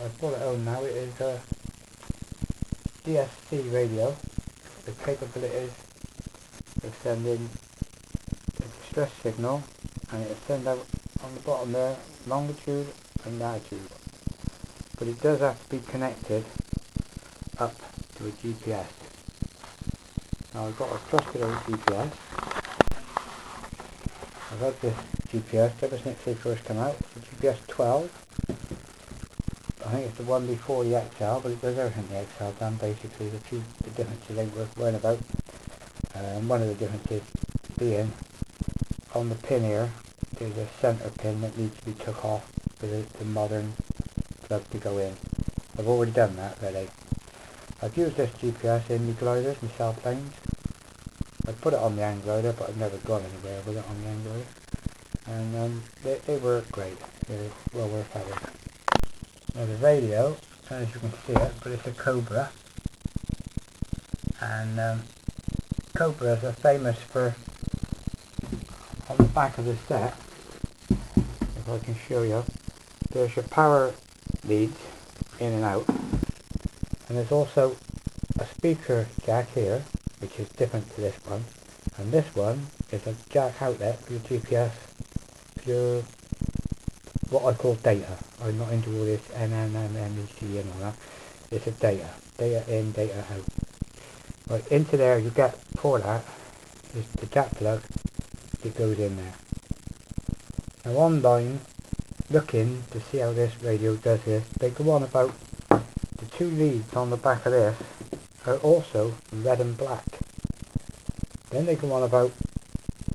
I've brought it home now. It is a DSC radio. The capabilities of sending a distress signal, and it'll send out on the bottom there longitude and latitude. But it does have to be connected up to a GPS. Now I've got a trusted old GPS. I've had this GPS ever since they first came out. It's the GPS 12. I think it's the one before the XL, but it does everything the XL done basically. The differences ain't worth worrying about. One of the differences being on the pin here, there's a centre pin that needs to be took off for the modern plug to go in. I've already done that really. I've used this GPS in my gliders, my sailplanes. I put it on the hang glider, but I've never gone anywhere with it on the hang glider. And they work great. They're well worth having. Now the radio, as you can see it, but it's a Cobra. And Cobras are famous for, on the back of the set, if I can show you, there's your power leads in and out. And there's also a speaker jack here, which is different to this one. And this one is a jack outlet for your GPS, for your, what I call data. I'm not into all this NMMEC and all that. It's a data in, data out. Right, into there you get, for that, is the jack plug that goes in there. Now online, looking to see how this radio does this, they go on about the two leads on the back of this are also red and black. Then they go on about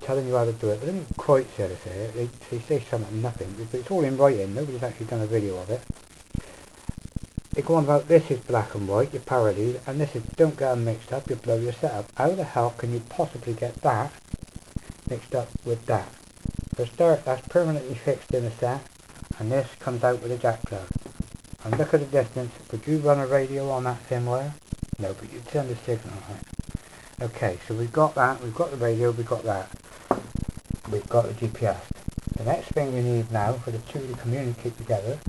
telling you how to do it, but they don't quite say to say it. They say something, nothing, but it's all in writing. Nobody's actually done a video of it. They go on about this is black and white, your power lead, and this is, don't get them mixed up, you blow your setup. How the hell can you possibly get that mixed up with that? For a start, that's permanently fixed in the set, and this comes out with a jack plug. And look at the distance. Could you run a radio on that thin wire? No, but you'd send a signal on it. Okay, so we've got that, we've got the radio, we've got that. We've got the GPS. The next thing we need now for the two to communicate together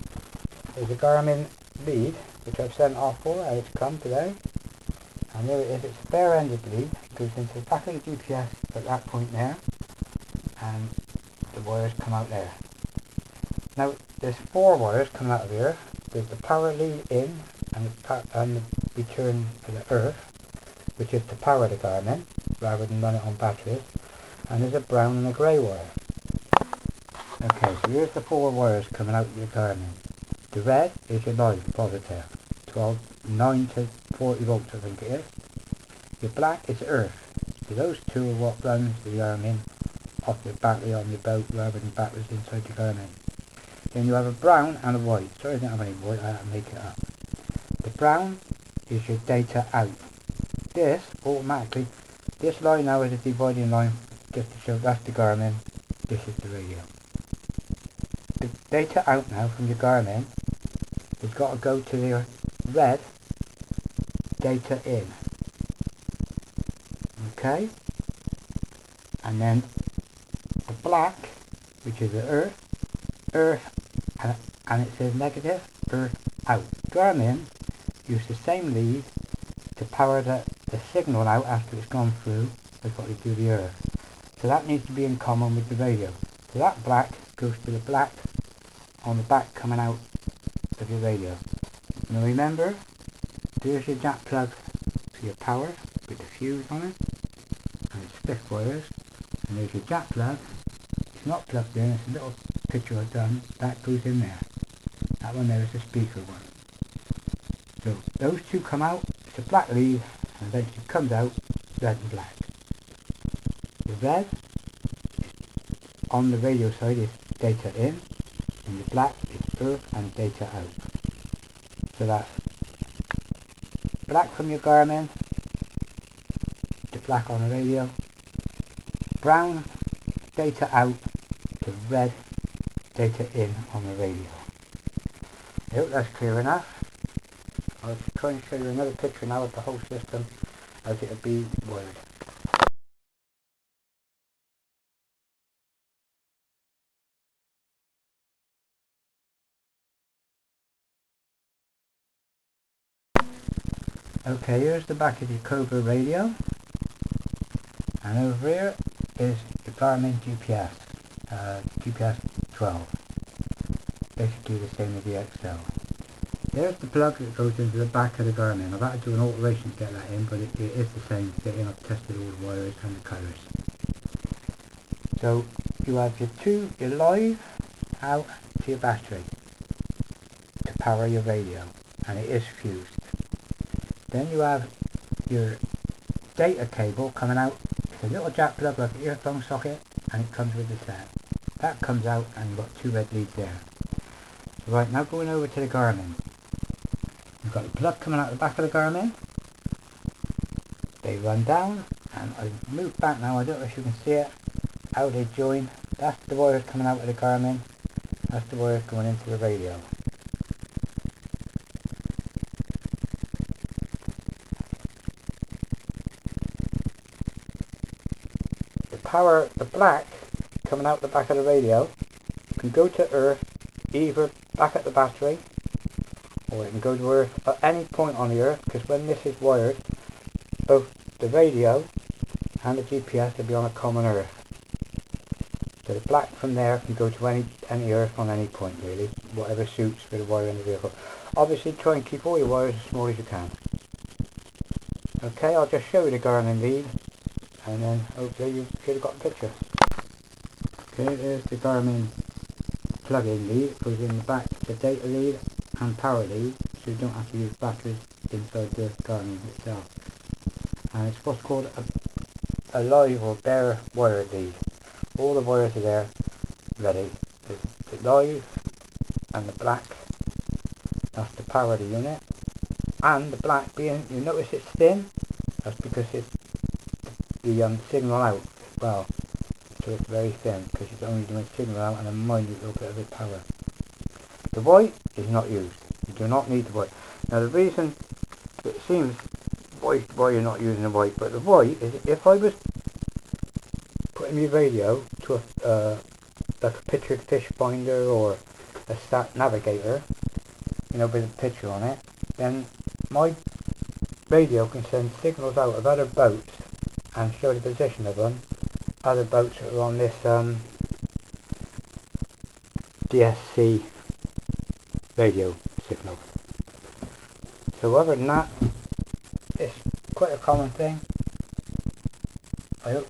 is a Garmin lead, which I've sent off for, and it's come today. And there it is, it's a bare-ended lead. It goes into the back of the GPS at that point there, and the wires come out there. Now, there's 4 wires coming out of here. There's the power lead in, and the return to the earth, which is to power the Garmin, rather than run it on batteries. And there's a brown and a grey wire. Okay, so here's the 4 wires coming out of your Garmin. The red is your line, positive, 9 to 40 volts I think it is. Your black is earth. So those two are what runs the Garmin off the battery on your boat rather than batteries inside the Garmin. Then you have a brown and a white. Sorry I didn't have any white, I had to make it up. The brown is your data out. This, automatically, this line now is a dividing line, just to show that's the Garmin, this is the radio. The data out now from your Garmin has got to go to the red data in. Okay? And then the black, which is the earth, and it says negative, earth out. Garmin use the same lead to power the signal out after it's gone through as what they do the earth. So that needs to be in common with the radio. So that black goes to the black on the back coming out of your radio. Now remember, there's your jack plug for your power with the fuse on it, and it's 6 wires, and there's your jack plug. It's not plugged in, it's a little picture I've done, that goes in there. That one there is the speaker one. So those two come out, it's a black lead, and eventually comes out red and black. The red on the radio side is data in, and the black is earth and data out. So that's black from your Garmin, the black on the radio, brown data out, the red data in on the radio. I hope that's clear enough. I'll try and show you another picture now of the whole system as it would be wired. Okay, here's the back of your Cobra radio, and over here is the Garmin GPS, GPS 12, basically the same as the XL. There's the plug that goes into the back of the Garmin. I've had to do an alteration to get that in, but it is the same thing. I've tested all the wires and the colours. So you have your live out to your battery to power your radio, and it is fused. Then you have your data cable coming out. It's a little jack plug like an earphone socket, and it comes with the set. That comes out, and you've got two red leads there. Right, now going over to the Garmin. You've got the plug coming out the back of the Garmin. They run down, and I've moved back now. I don't know if you can see it. How they join. That's the wires coming out of the Garmin. That's the wires going into the radio. Power, the black coming out the back of the radio can go to earth either back at the battery, or it can go to earth at any point on the earth, because when this is wired, both the radio and the GPS will be on a common earth. So the black from there can go to any earth on any point, really, whatever suits with the wire in the vehicle. Obviously try and keep all your wires as small as you can. Okay, I'll just show you the Garmin lead, and then hopefully you should have got a picture. Okay, there's the Garmin plug-in lead. It goes in the back, the data lead and power lead, so you don't have to use batteries inside the Garmin itself. And it's what's called a live or bare wire lead. All the wires are there ready. The live and the black, that's the power of the unit. And the black being, you notice it's thin, that's because it's the signal out as well, so it's very thin because it's only doing signal out and a minute little bit of the power. The white is not used. You do not need the white. Now the reason it seems why you're not using the white, but the white is if I was putting my radio to a like a pictured fish finder or a sat navigator, you know, with a picture on it, then my radio can send signals out of other boats and show the position of them, other boats that are on this DSC radio signal. So other than that, it's quite a common thing. I hope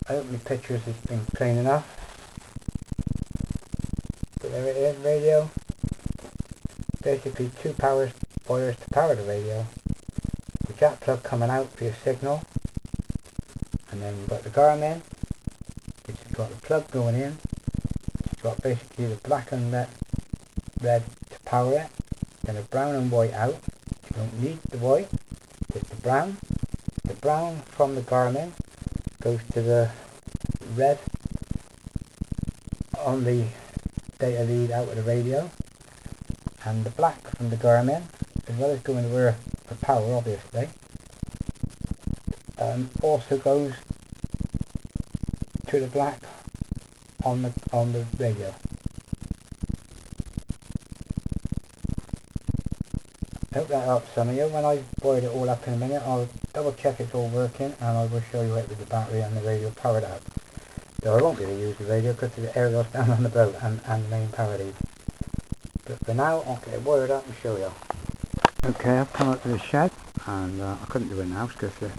my pictures has been plain enough. But there it is, radio. Basically two wires to power the radio. The jack plug coming out for your signal. And then you've got the Garmin, which has got the plug going in. It's got basically the black and red to power it. Then a brown and white out. You don't need the white, just the brown. The brown from the Garmin goes to the red on the data lead out of the radio. And the black from the Garmin, as well as going to earth for power obviously, also goes to the black on the radio. I hope that helps some of you. When I wired it all up in a minute, I'll double check it's all working, and I will show you it with the battery and the radio powered up. Though I won't be able to use the radio because the aerial's down on the boat and the main power lead. But for now, I'll get it wired up and show you. Okay, I've come up to the shed, and I couldn't do it now because the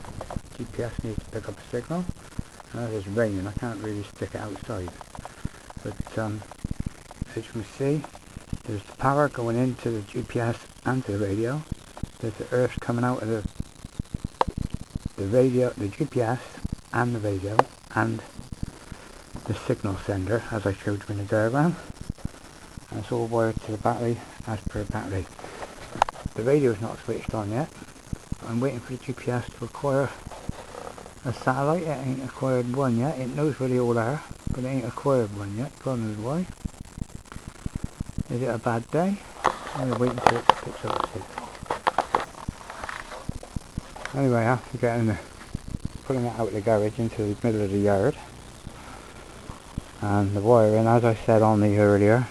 GPS needs to pick up a signal. And it's raining, I can't really stick it outside. But as you can see, there's the power going into the GPS and to the radio. There's the earth coming out of the radio, the GPS and the radio, and the signal sender, as I showed you in the diagram. And it's all wired to the battery as per battery. The radio is not switched on yet. I'm waiting for the GPS to acquire a satellite. It ain't acquired one yet. It knows where they all are, but it ain't acquired one yet. God knows why. Is it a bad day? I'm waiting until it picks up the signal. Anyway, after pulling it out of the garage into the middle of the yard, and the wiring, as I said on the earlier,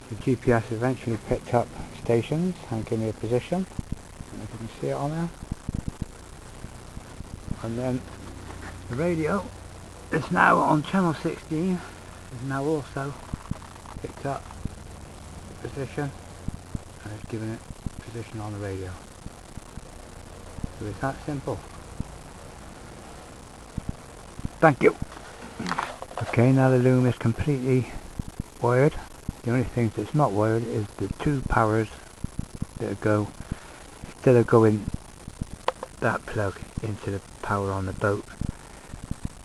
the GPS eventually picked up stations and gave me a position. And You can see it on there. And then the radio is now on channel 16. Is now also picked up position and it's given it position on the radio. So it's that simple. Thank you. Okay, now the loom is completely wired. The only thing that's not wired is the two powers that go, instead of going that plug into the power on the boat,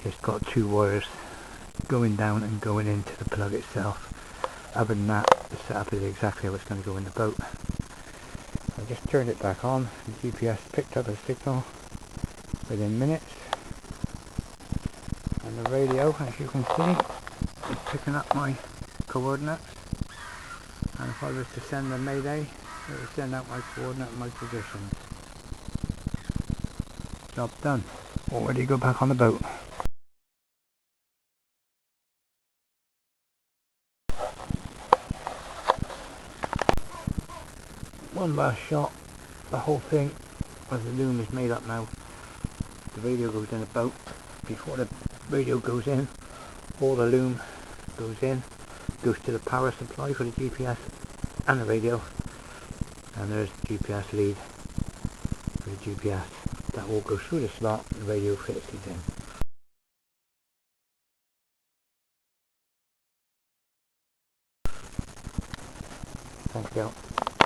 it's got two wires going down and going into the plug itself. Other than that, the setup is exactly what's going to go in the boat. I just turned it back on. The GPS picked up a signal within minutes, and the radio, as you can see, is picking up my coordinates. And if I was to send a mayday, it would send out my coordinate and my positions. Job done. Already go back on the boat. One last shot. The whole thing, as the loom is made up now, the radio goes in the boat. Before the radio goes in, all the loom goes in, goes to the power supply for the GPS and the radio, and there's the GPS lead for the GPS. That all goes through the slot, the radio fits it in. Thank you.